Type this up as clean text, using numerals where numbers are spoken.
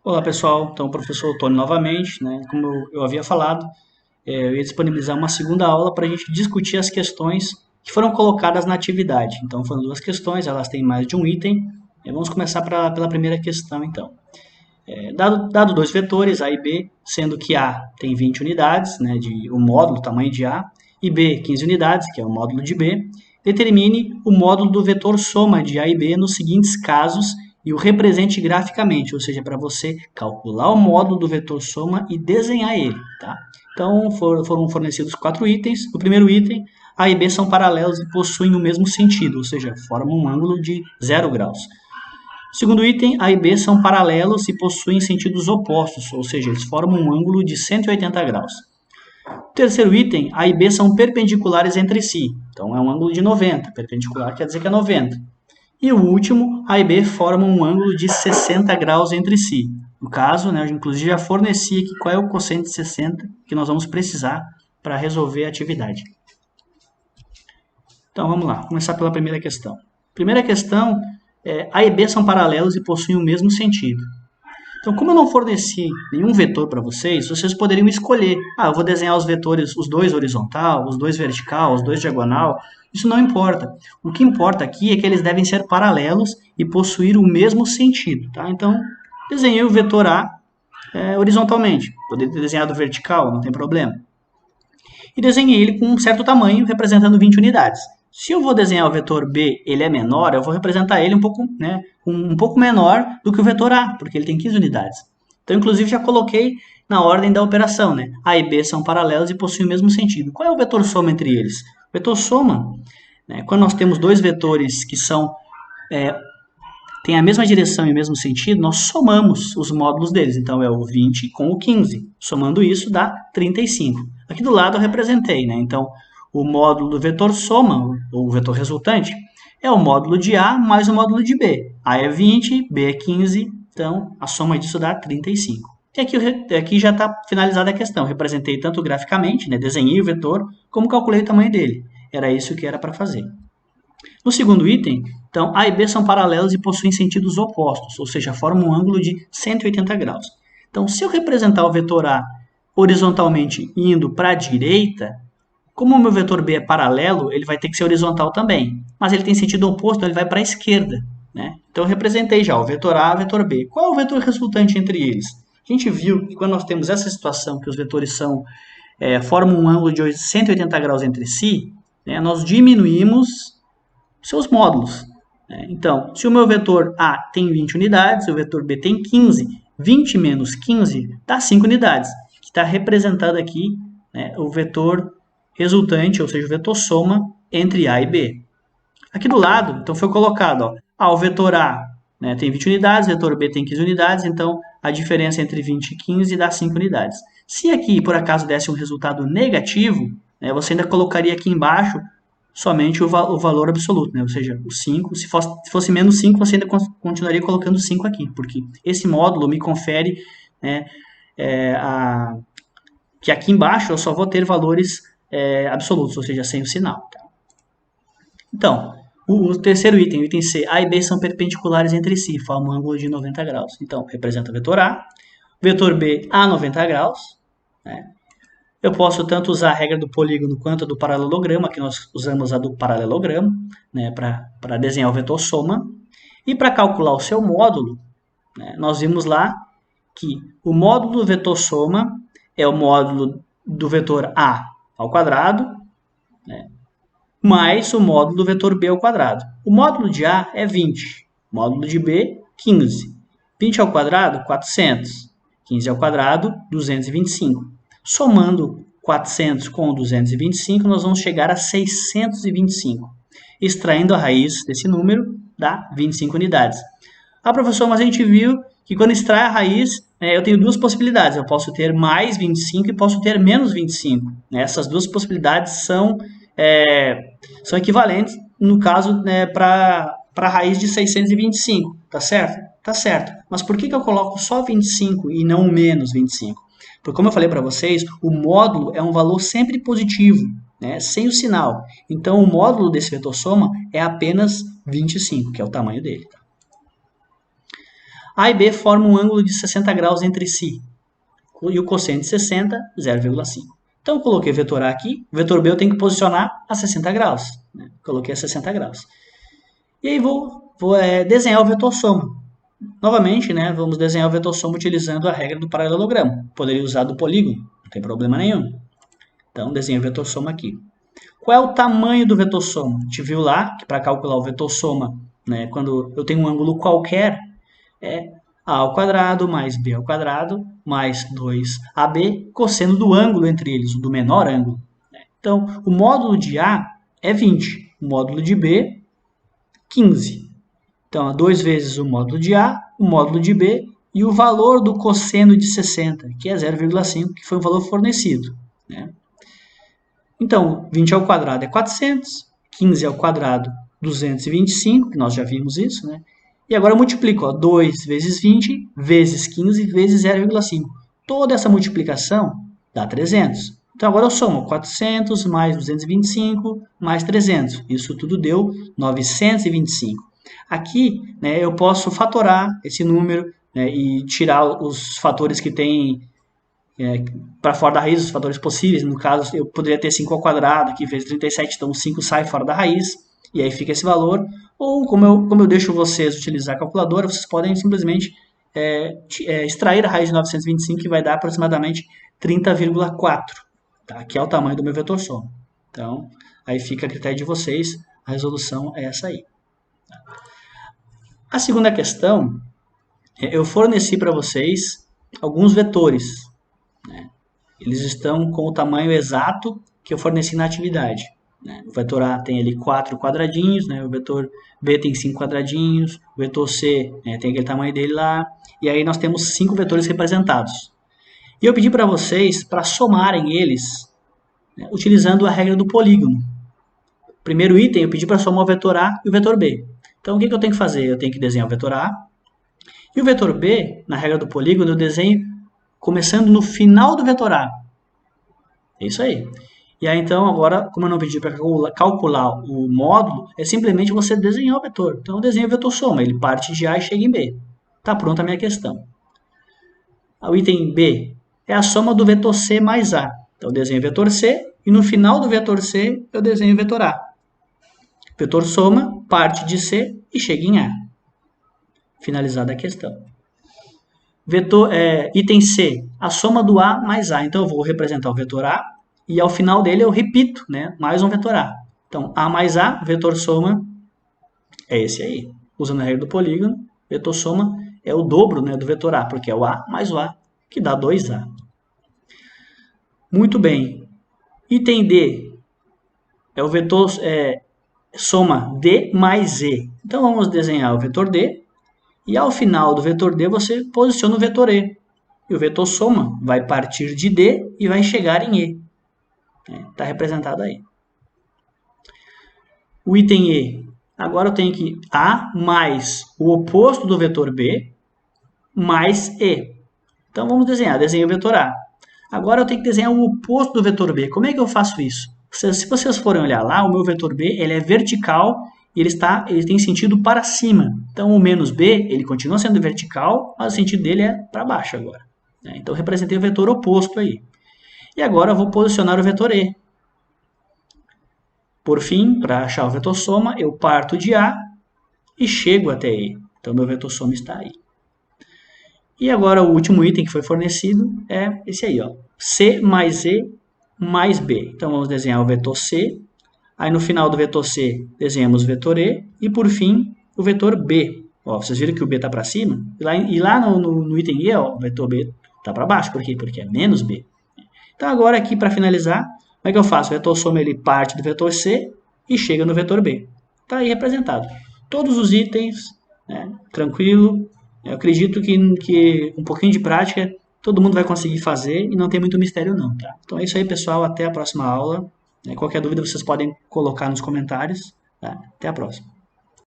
Olá pessoal, então o professor Tony novamente, né? Como eu havia falado, eu ia disponibilizar uma segunda aula para a gente discutir as questões que foram colocadas na atividade. Então foram duas questões, elas têm mais de um item. Vamos começar pela primeira questão então. Dado dois vetores, A e B, sendo que A tem 20 unidades, né, o módulo, o tamanho de A, e B 15 unidades, que é o módulo de B, determine o módulo do vetor soma de A e B nos seguintes casos e o represente graficamente, ou seja, para você calcular o módulo do vetor soma e desenhar ele. Tá? Então foram fornecidos quatro itens. O primeiro item, A e B são paralelos e possuem o mesmo sentido, ou seja, formam um ângulo de 0 graus. Segundo item, A e B são paralelos e possuem sentidos opostos, ou seja, eles formam um ângulo de 180 graus. Terceiro item, A e B são perpendiculares entre si, então é um ângulo de 90, perpendicular quer dizer que é 90. E o último, A e B formam um ângulo de 60 graus entre si. No caso, eu inclusive já forneci aqui qual é o cosseno de 60 que nós vamos precisar para resolver a atividade. Então vamos lá, começar pela primeira questão. Primeira questão, A e B são paralelos e possuem o mesmo sentido. Então, como eu não forneci nenhum vetor para vocês, vocês poderiam escolher. Eu vou desenhar os vetores, os dois horizontal, os dois vertical, os dois diagonal. Isso não importa. O que importa aqui é que eles devem ser paralelos e possuir o mesmo sentido. Tá? Então, desenhei o vetor A horizontalmente. Poderia ter desenhado vertical, não tem problema. E desenhei ele com um certo tamanho, representando 20 unidades. Se eu vou desenhar o vetor B, ele é menor, eu vou representar ele um pouco menor do que o vetor A, porque ele tem 15 unidades. Então, inclusive, já coloquei na ordem da operação. Né? A e B são paralelos e possuem o mesmo sentido. Qual é o vetor soma entre eles? O vetor soma, quando nós temos dois vetores que têm a mesma direção e o mesmo sentido, nós somamos os módulos deles. Então, é o 20 com o 15. Somando isso, dá 35. Aqui do lado eu representei. Então, o módulo do vetor soma, ou o vetor resultante, é o módulo de A mais o módulo de B. A é 20, B é 15, então a soma disso dá 35. E aqui já está finalizada a questão. Representei tanto graficamente, desenhei o vetor, como calculei o tamanho dele. Era isso que era para fazer. No segundo item, então, A e B são paralelos e possuem sentidos opostos, ou seja, formam um ângulo de 180 graus. Então, se eu representar o vetor A horizontalmente indo para a direita, como o meu vetor B é paralelo, ele vai ter que ser horizontal também. Mas ele tem sentido oposto, ele vai para a esquerda. Então eu representei já o vetor A e o vetor B. Qual é o vetor resultante entre eles? A gente viu que quando nós temos essa situação, que os vetores formam um ângulo de 180 graus entre si, nós diminuímos seus módulos. Então, se o meu vetor A tem 20 unidades, o vetor B tem 15, 20 menos 15 dá 5 unidades, que está representado aqui o vetor resultante, ou seja, o vetor soma entre A e B. Aqui do lado, então foi colocado, o vetor A tem 20 unidades, o vetor B tem 15 unidades, então a diferença entre 20 e 15 dá 5 unidades. Se aqui, por acaso, desse um resultado negativo, você ainda colocaria aqui embaixo somente o valor absoluto, ou seja, o 5. Se fosse menos 5, você ainda continuaria colocando 5 aqui, porque esse módulo me confere que aqui embaixo eu só vou ter valores absolutos, ou seja, sem o sinal. Tá? Então, o terceiro item, o item C, A e B são perpendiculares entre si, formam um ângulo de 90 graus. Então, representa o vetor A, vetor B a 90 graus. Eu posso tanto usar a regra do polígono quanto a do paralelogramo, aqui nós usamos a do paralelogramo, para desenhar o vetor soma. E para calcular o seu módulo, nós vimos lá que o módulo do vetor soma é o módulo do vetor A ao quadrado, mais o módulo do vetor B ao quadrado. O módulo de A é 20, o módulo de B, 15. 20 ao quadrado, 400. 15 ao quadrado, 225. Somando 400 com 225, nós vamos chegar a 625. Extraindo a raiz desse número, dá 25 unidades. Professor, mas a gente viu que quando extrai a raiz, eu tenho duas possibilidades. Eu posso ter mais 25 e posso ter menos 25. Essas duas possibilidades são equivalentes, no caso, para a raiz de 625. Tá certo? Tá certo. Mas por que eu coloco só 25 e não menos 25? Porque, como eu falei para vocês, o módulo é um valor sempre positivo, sem o sinal. Então, o módulo desse vetor soma é apenas 25, que é o tamanho dele. A e B formam um ângulo de 60 graus entre si. E o cosseno de 60, 0,5. Então, eu coloquei o vetor A aqui. O vetor B eu tenho que posicionar a 60 graus. Né? Coloquei a 60 graus. E aí vou desenhar o vetor soma. Novamente, né, vamos desenhar o vetor soma utilizando a regra do paralelogramo. Poderia usar do polígono, não tem problema nenhum. Então, desenho o vetor soma aqui. Qual é o tamanho do vetor soma? A gente viu lá que para calcular o vetor soma, né, quando eu tenho um ângulo qualquer, é a ao quadrado mais b ao quadrado mais 2ab, cosseno do ângulo entre eles, do menor ângulo. Então, o módulo de A é 20, o módulo de B, 15. Então, 2 vezes o módulo de A, o módulo de B e o valor do cosseno de 60, que é 0,5, que foi o valor fornecido. Né? Então, 20 ao quadrado é 400, 15 ao quadrado, 225, que nós já vimos isso, né? E agora eu multiplico, ó, 2 vezes 20, vezes 15, vezes 0,5. Toda essa multiplicação dá 300. Então, agora eu somo 400 mais 225 mais 300. Isso tudo deu 925. Aqui, né, eu posso fatorar esse número, né, e tirar os fatores que tem para fora da raiz, os fatores possíveis. No caso, eu poderia ter 5 ao quadrado, aqui vezes 37, então 5 sai fora da raiz, e aí fica esse valor. Ou, como eu deixo vocês utilizar a calculadora, vocês podem simplesmente extrair a raiz de 925, que vai dar aproximadamente 30,4, tá? Que é o tamanho do meu vetor soma. Então, aí fica a critério de vocês, a resolução é essa aí. A segunda questão, eu forneci para vocês alguns vetores. Né? Eles estão com o tamanho exato que eu forneci na atividade. Né? O vetor A tem ali 4 quadradinhos, né? O vetor B tem 5 quadradinhos, o vetor C, né, tem aquele tamanho dele lá, e aí nós temos 5 vetores representados. E eu pedi para vocês para somarem eles, né, utilizando a regra do polígono. Primeiro item, eu pedi para somar o vetor A e o vetor B. Então, o que eu tenho que fazer? Eu tenho que desenhar o vetor A. E o vetor B, na regra do polígono, eu desenho começando no final do vetor A. É isso aí. E aí, então, agora, como eu não pedi para calcular o módulo, é simplesmente você desenhar o vetor. Então, eu desenho o vetor soma. Ele parte de A e chega em B. Está pronta a minha questão. O item B é a soma do vetor C mais A. Então, eu desenho o vetor C e no final do vetor C, eu desenho o vetor A. Vetor soma parte de C e chega em A. Finalizada a questão. Item C, a soma do A mais A. Então, eu vou representar o vetor A e ao final dele eu repito, né, mais um vetor A. Então, A mais A, vetor soma, é esse aí. Usando a regra do polígono, vetor soma é o dobro, né, do vetor A, porque é o A mais o A, que dá 2A. Muito bem. Item D é o vetor soma D mais E. Então, vamos desenhar o vetor D. E ao final do vetor D, você posiciona o vetor E. E o vetor soma vai partir de D e vai chegar em E. Está representado aí. O item E. Agora eu tenho que A mais o oposto do vetor B mais E. Então vamos desenhar. Desenho o vetor A. Agora eu tenho que desenhar o oposto do vetor B. Como é que eu faço isso? Se vocês forem olhar lá, o meu vetor B ele é vertical e ele tem sentido para cima. Então, o menos B, ele continua sendo vertical, mas o sentido dele é para baixo agora. Então, eu representei o vetor oposto aí. E agora, eu vou posicionar o vetor E. Por fim, para achar o vetor soma, eu parto de A e chego até E. Então, meu vetor soma está aí. E agora, o último item que foi fornecido é esse aí, ó, C mais E mais B. Então, vamos desenhar o vetor C. Aí no final do vetor C, desenhamos o vetor E e por fim o vetor B. Ó, vocês viram que o B está para cima? E lá no item E, ó, o vetor B está para baixo. Por quê? Porque é menos B. Então agora aqui para finalizar, como é que eu faço? O vetor soma ele parte do vetor C e chega no vetor B. Está aí representado. Todos os itens, né, tranquilo. Eu acredito que um pouquinho de prática todo mundo vai conseguir fazer e não tem muito mistério não. Tá? Então é isso aí, pessoal. Até a próxima aula. Qualquer dúvida vocês podem colocar nos comentários. Tá? Até a próxima.